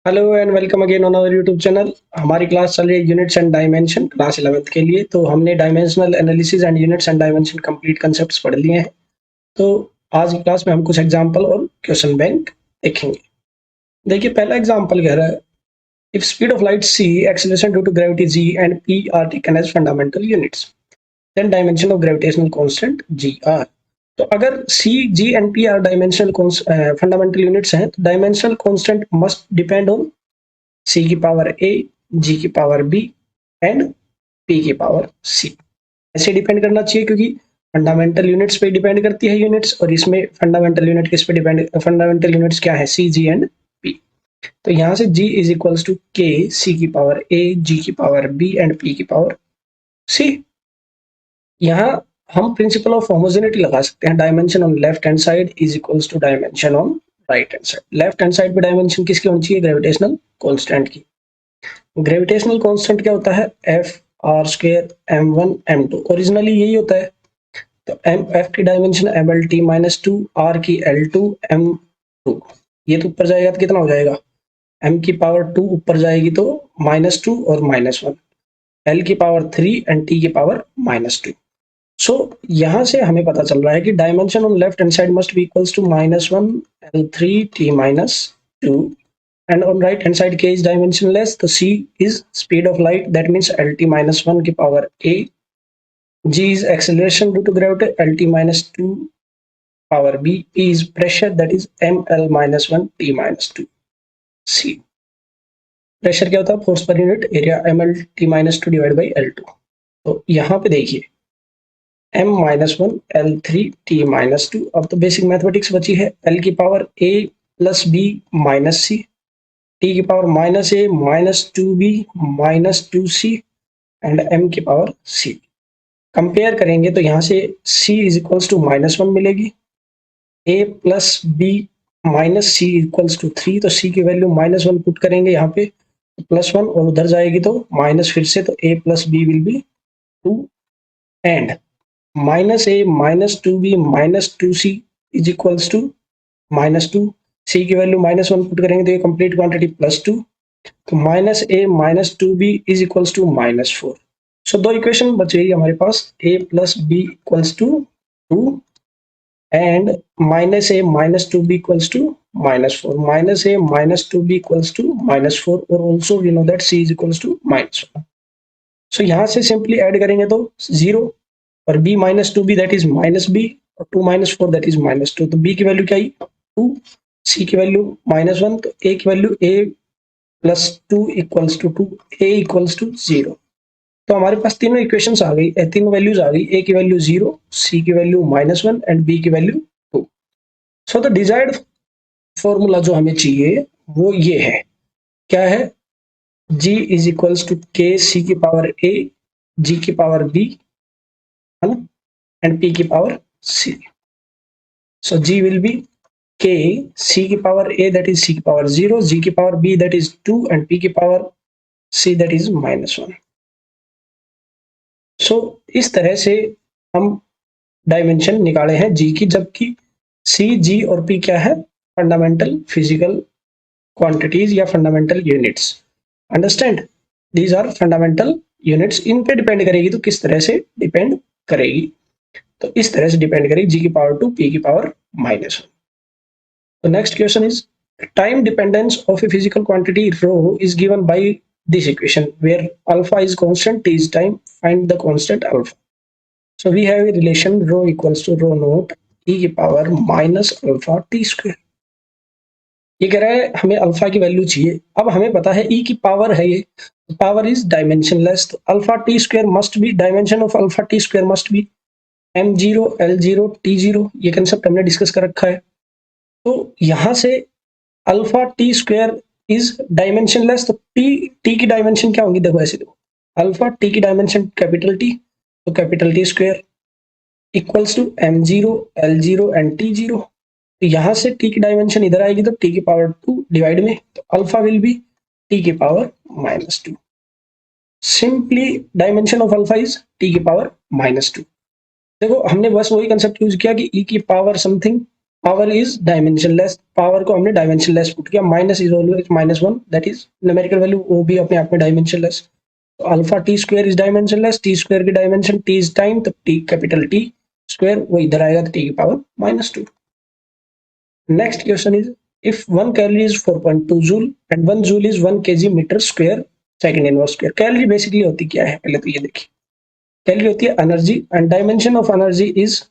Hello and welcome again on our YouTube channel. हमारी class चल रही है units and dimension class 11th के लिए। तो हमने dimensional analysis and units and dimension complete concepts पढ़ लिए हैं। तो आज की क्लास में हम कुछ एग्जांपल और क्वेश्चन बैंक देखेंगे। देखिए, पहला एग्जांपल कह रहा है, if speed of light c, acceleration due to gravity g and p are taken as fundamental units, then dimension of gravitational constant g r। तो अगर c, g and p are dimensional fundamental units हैं, तो dimensional constant must depend on c की power a, g की power b and p की power c। ऐसे डिपेंड करना चाहिए क्योंकि फंडामेंटल यूनिट्स पे डिपेंड करती है यूनिट्स, और इसमें फंडामेंटल यूनिट किस पे डिपेंड, फंडामेंटल यूनिट्स क्या है, c, g एंड p। तो यहाँ से g is equals to k, c की पावर a, g की पावर b एंड p की पावर c। यहाँ हम प्रिंसिपल ऑफ होमोजेनिटी लगा सकते हैं। Dimension on left hand side is equals to dimension on right hand side. Left hand side पे dimension किसकी होनी चाहिए? ग्रेविटेशनल कांस्टेंट की। ग्रेविटेशनल कांस्टेंट क्या होता है? F R square m1 m2, originally यही होता है। तो एम एफ की dimension M L T minus two, R की L2 m2। ये तो ऊपर जाएगा तो कितना हो जाएगा? m की पावर 2 ऊपर जाएगी तो -2 और -1, l की पावर 3 एंड t की पावर -2। सो यहाँ से हमें पता चल रहा है कि dimension on left hand side must be equals to -1 L3 t -2, and on right hand side k is dimensionless, so c is speed of light, that means lt minus 1 की power a, g is acceleration due to gravity, lt minus 2 power b, p is pressure, that is ml minus 1 t minus 2, c pressure क्या होता है? Force per unit area, ml t minus 2 divide by L2। तो यहाँ पे देखिए m minus 1 L3 t minus 2। अब तो basic mathematics बची है, l की power a plus b minus c, t की power minus A minus 2b minus 2c and m की पावर c। कंपेयर करेंगे तो यहाँ से c इज इक्वल्स टू -1 मिलेगी, a plus b minus C equals to 3। तो c की value -1 put करेंगे यहाँ पे, +1 और उधर जाएगी तो माइनस, फिर से तो a plus B will be 2 and -a minus 2b minus 2c is equals to -2। c की वैल्यू -1 पुट करेंगे तो ये कंप्लीट क्वांटिटी +2, तो -a minus 2b is equals to -4। So दो इक्वेशन बच गई हमारे पास, a plus B equals to 2 and -a minus 2b equals to -4, -a minus 2b equals to -4, और also we know that c is equals to -1। So यहाँ से simply add करेंगे तो 0 और b minus 2b that is -b, और 2 minus 4 that is -2। तो b की value क्या आई? 2, c की वैल्यू -1, तो a की value a plus 2 equals to 2, a equals to 0। तो हमारे पास तीनों इक्वेशंस आ गई, तीनों वैल्यूज आ गई, a की वैल्यू 0, c की वैल्यू -1 एंड b की value 2। So the desired formula जो हमें चाहिए वो ये है, क्या है? g is equals to k, c की पावर a, g की पावर b, है ना, एंड p की power c। So g will be k, c की power a that is c की पावर 0, g की power b that is 2 and p की power c that is -1। सो इस तरह से हम डायमेंशन निकाले हैं जी की, जबकि सी, जी और पी क्या है? फंडामेंटल फिजिकल क्वांटिटीज या fundamental units. Understand, these are fundamental units. इन पे डिपेंड करेगी तो किस तरह से डिपेंड करेगी? तो इस तरह से डिपेंड करेगी, जी की पावर 2, पी की पावर -1। तो next question is, time dependence of a physical quantity rho is given by this equation where alpha is constant, t is time, find the constant alpha। So we have a relation rho equals to rho naught e की power minus alpha T square. ये कह रहा है हमें alpha की value चाहिए। अब हमें पता है e की पावर है, ये पावर इज डायमेंशनलेस, तो alpha T square must be, dimension of alpha T square must be m0 l0 t0। ये कंसेप्ट हमने डिस्कस कर रखा है। तो यहाँ से alpha T square is dimensionless, तो टी की डायमेंशन क्या होगी? देखो ऐसे, देखो अल्फा टी की डायमेंशन कैपिटल टी, तो capital T square equals to m0 l0 and t0। तो यहाँ से t की डायमेंशन इधर आएगी तो t की पावर 2 डिवाइड में, तो अल्फा विल बी t की power -2। Simply dimension of alpha is t की पावर -2। देखो हमने बस वही कंसेप्ट यूज किया कि e की power something power is dimensionless, power को हमने डायमेंशनलेस पुट किया, minus is always -1, that is numerical value, वो भी अपने आप में डायमेंशनलेस। तो alpha T square is dimensionless, T square की डायमेंशन टी इज टाइम, तो टी कैपिटल टी स्क्वायर वो इधर आएगा तो टी की power -2। Next question is if 1 calorie is 4.2 joule and 1 joule is 1 kg metre square second inverse square. Calorie basically होती क्या है, पहले तो ये देखिए। कैलोरी होती है energy and dimension of energy is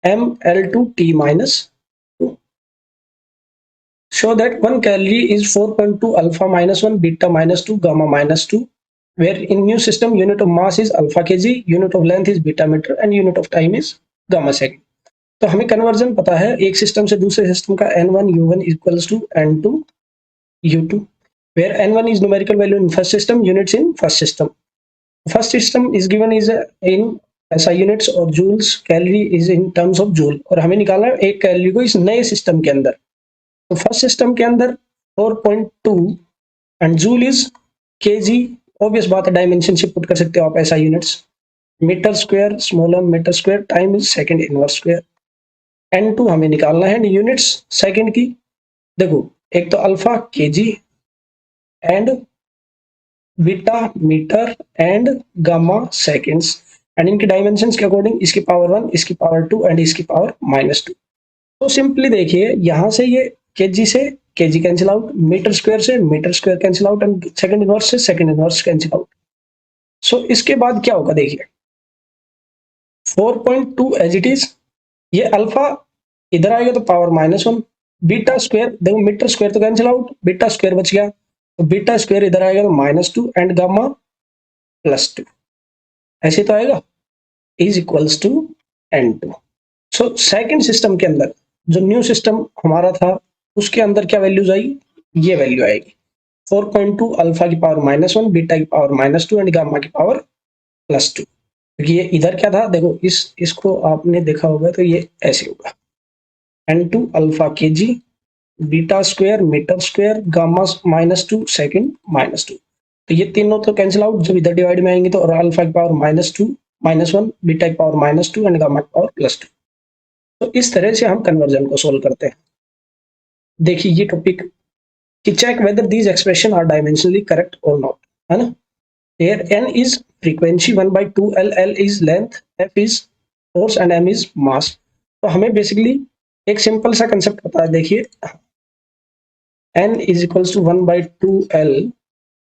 mL2T -2. Show that 1 calorie is 4.2 alpha -1 beta -2 gamma -2, where in new system unit of mass is alpha kg, unit of length is beta meter and unit of time is gamma second। तो हमें conversion पता है एक system से दूसरे system का n1 u1 equals to n2 u2, where n1 is numerical value in first system, units in first system। First system is given is in SI units और joules, calorie is in terms of joule, और हमें निकालना है एक calorie को इस नए system के अंदर। तो फर्स्ट सिस्टम के अंदर 4.2 and joule is KG, obvious बात है डायमेंशनशिप पुट कर सकते हो आप SI units, metre square small m metre square, time is second inverse square. n2 हमें निकालना है यूनिट्स सेकंड की। देखो एक तो alpha KG and beta metre and gamma seconds, and इनके डायमेंशंस के अकॉर्डिंग इसकी पावर 1, इसकी पावर 2 एंड इसकी पावर -2। तो सिंपली देखिए यहाँ से ये केजी से KG cancel out, metre square से metre square cancel out and second inverse से second inverse cancel out. So इसके बाद क्या होगा देखिए 4.2 एज इट इज, ये अल्फा इधर आएगा तो पावर -1, बीटा स्क्वायर देखो मीटर स्क्वायर तो कैंसिल आउट, बीटा स्क्वायर बच गया, तो बीटा स्क्वायर इधर आएगा तो -2 एंड गामा +2, ऐसे तो आएगा is equals to n2। So second system के अंदर जो न्यू सिस्टम हमारा था उसके अंदर क्या वैल्यूज आई, ये वैल्यू आएगी 4.2 अल्फा की पावर -1, बीटा की पावर -2 एंड गामा की पावर +2। क्योंकि ये इधर क्या था देखो इसको आपने देखा होगा तो ये ऐसे होगा n2 alpha K G, beta square metre square, gamma -2 second -2। तो ये तीनों तो कैंसिल आउट, जब इधर डिवाइड में आएंगे तो और अल्फा की पावर -2 -1, बीटा की पावर -2 एंड गामा की पावर +2। तो इस तरह से हम कन्वर्जन को सोल्व करते हैं। देखिए ये टॉपिक कि check whether these expression are dimensionally correct और नॉट, है ना। Here n is frequency 1/2, L is length, F is force and m is mass। तो हमें बेसिकली एक सिंपल सा कंसेप्ट पता है, देखिए n is equals to 1/2 L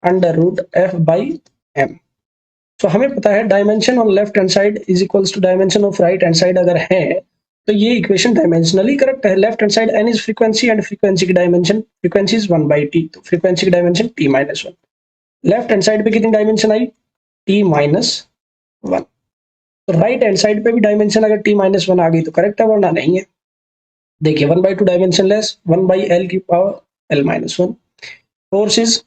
under root F by m। तो हमें पता है dimension on left hand side is equals to dimension of right hand side अगर है तो ये इक्वेशन डायमेंशनली करेक्ट है। Left hand side n is frequency and frequency की डायमेंशन, फ्रीक्वेंसी इज 1/t, तो फ्रीक्वेंसी की dimension t -1। Left hand side पे कितनी डायमेंशन आई t -1। तो राइट हैंड साइड पे भी डायमेंशन अगर t -1 आ गई तो करेक्ट है, वरना नहीं है। देखिए 1/2 डायमेंशन लेस, 1/l की power l -1, force is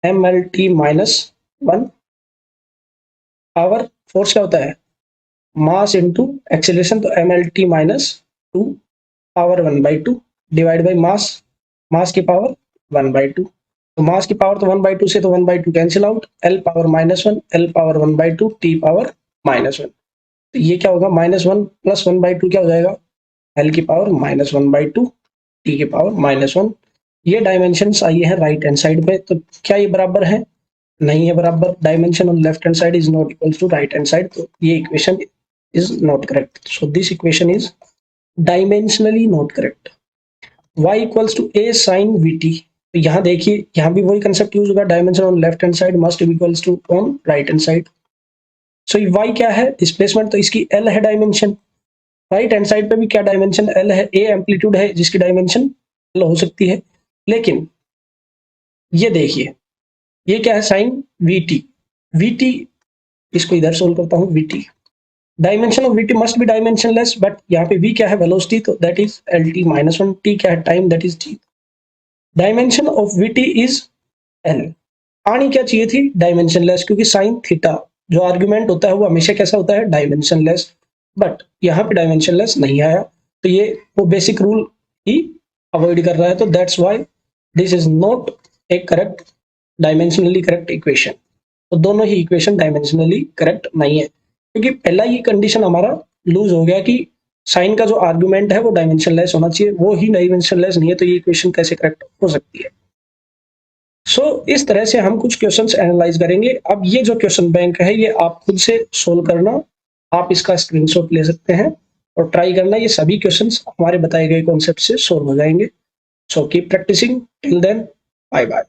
mlt -1, power force क्या होता है मास इनटू एक्सीलरेशन, तो mlt -2 power 1/2 divide by mass, mass की पावर 1/2। तो मास की पावर तो 1/2 से तो 1/2 cancel out, l power -1, l power 1/2, t power -1। तो ये क्या होगा -1 प्लस 1/2 क्या हो जाएगा l की पावर -1/2, t की पावर -1। ये डायमेंशंस आई है राइट हैंड साइड पे, तो क्या ये बराबर है, नहीं है बराबर। Dimension on left hand side is not equals to right hand side, तो ये equation is not correct. So this equation is dimensionally not correct. y equals to a sin vt, तो यहाँ देखिए यहाँ भी वही कंसेप्ट यूज होगा, dimension on left hand side must be equals to on right hand side. So y क्या है displacement, तो इसकी l है डायमेंशन, राइट हैंड साइड पे भी क्या डायमेंशन l है, a एम्पलीट्यूड है जिसकी डायमेंशन l हो सकती है। लेकिन ये देखिए ये क्या है साइन vt, vt इसको इधर सोल्व करता हूँ, vt dimension of vt must be dimensionless, but यहाँ पे v क्या है वेलोसिटी, तो दैट इज lt -1, t क्या है time, that is t। Dimension of vt is l, आनी क्या चाहिए थी डायमेंशनलेस, क्योंकि साइन थीटा जो आर्गुमेंट होता है वो हमेशा कैसा होता है डायमेंशनलेस, बट यहाँ पे डायमेंशनलेस नहीं आया, तो ये वो बेसिक रूल ही अवॉइड कर रहा है। तो that's why this is not A correct dimensionally correct equation. तो दोनों ही इक्वेशन डायमेंशनली करेक्ट नहीं है, क्योंकि पहला ये कंडीशन हमारा लूज हो गया कि साइन का जो आर्गुमेंट है वो डायमेंशनलेस होना चाहिए, वो ही डायमेंशनलेस नहीं है तो ये इक्वेशन कैसे करेक्ट हो सकती है। सो इस तरह से हम कुछ क्वेश्चंस एनालाइज करेंगे। अब ये जो क्वेश्चन बैंक है ये आप खुद से सोल्व करना, आप इसका स्क्रीनशॉट ले सकते हैं और ट्राई करना, ये सभी क्वेश्चंस हमारे बताए गए कॉन्सेप्ट से सोल्व हो जाएंगे। So keep practising, till then bye bye.